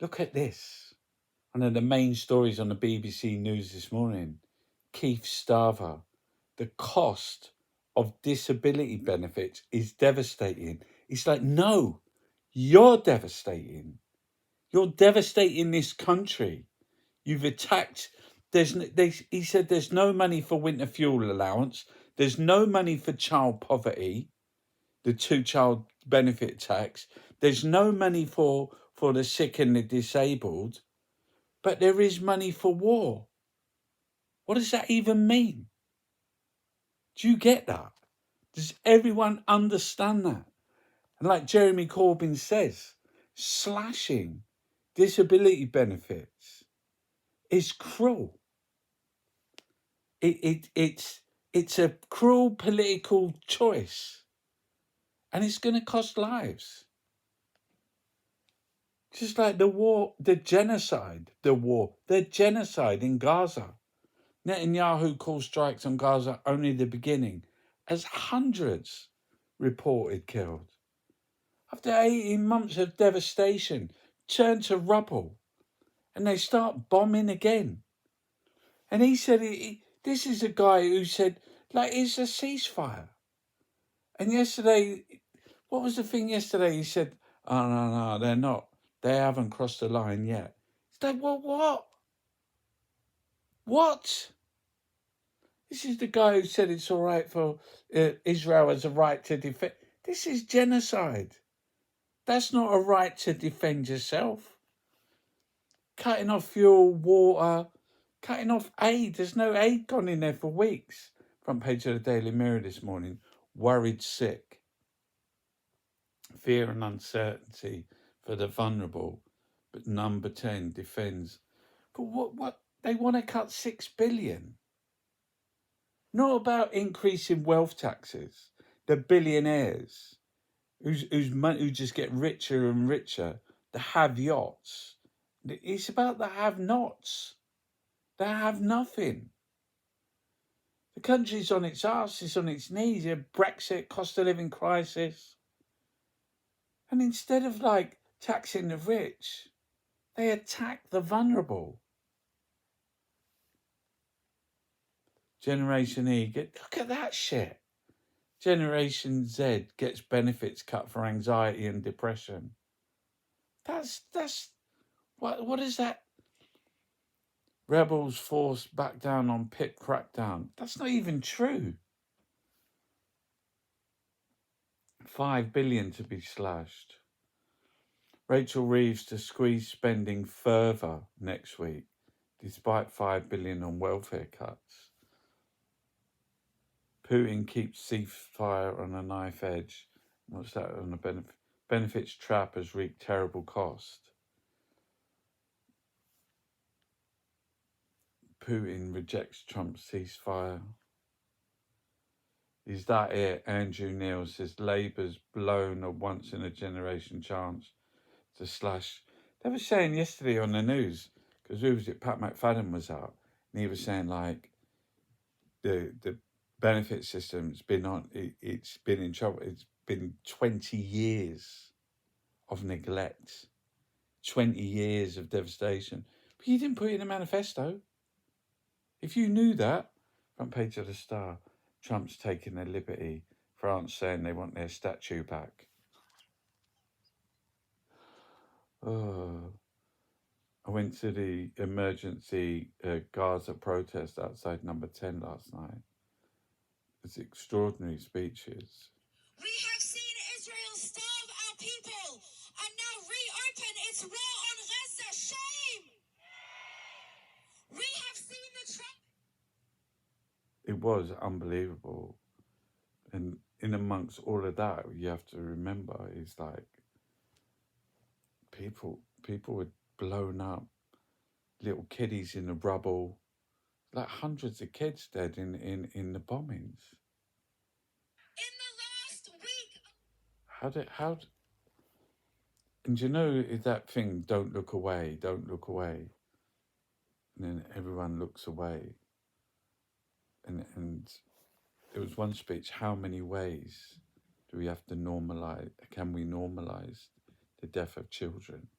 Look at this. One of the main stories on the BBC News this morning. Keith Starmer. The cost of disability benefits is devastating. It's like, no, you're devastating. You're devastating this country. You've attacked. He said there's no money for winter fuel allowance. There's no money for child poverty, the 2-child benefit tax. There's no money for the sick and the disabled. But there is money for war. What does that even mean? Do you get that? Does everyone understand that? And like Jeremy Corbyn says, slashing disability benefits is cruel. It's a cruel political choice, and it's going to cost lives. Just like the genocide in Gaza. Netanyahu calls strikes on Gaza only the beginning, as hundreds reported killed. After 18 months of devastation, turned to rubble, and they start bombing again. And he said, this is a guy who said, like, it's a ceasefire. And yesterday, what was the thing yesterday? He said, oh, no, they're not. They haven't crossed the line yet. It's like, well, what? What? This is the guy who said it's all right for Israel has a right to defend. This is genocide. That's not a right to defend yourself. Cutting off fuel, water, cutting off aid. There's no aid gone in there for weeks. Front page of the Daily Mirror this morning. Worried sick. Fear and uncertainty for the vulnerable. But number 10 defends. But what? They want to cut 6 billion. Not about increasing wealth taxes. The billionaires who just get richer and richer, the have yachts. It's about the have nots. They have nothing. The country's on its arse, it's on its knees. You have Brexit, cost of living crisis. And instead of like taxing the rich, they attack the vulnerable. Generation E, look at that shit. Generation Z gets benefits cut for anxiety and depression. That's what is that? Rebels forced back down on PIP crackdown. That's not even true. 5 billion to be slashed. Rachel Reeves to squeeze spending further next week, despite 5 billion on welfare cuts. Putin keeps ceasefire on a knife edge. What's that on a benefits trap has wreaked terrible cost. Putin rejects Trump's ceasefire. Is that it? Andrew Neil says Labour's blown a once-in-a-generation chance to slash. They were saying yesterday on the news, because who was it? Pat McFadden was out, and he was saying like the benefit system's been it's been in trouble. It's been 20 years of neglect, 20 years of devastation. But you didn't put it in a manifesto. If you knew that, front page of the Star, Trump's taking a liberty. France saying they want their statue back. Oh, I went to the emergency Gaza protest outside number 10 last night. It's extraordinary speeches. We have seen Israel starve our people and now reopen its war on Gaza. Shame! We have seen the Trump. It was unbelievable. And in amongst all of that, you have to remember, it's like people were blown up, little kiddies in the rubble, like hundreds of kids dead in the bombings. In the last week. How and you know that thing, don't look away, and then everyone looks away. And there was one speech, how many ways do we have to can we normalize the death of children?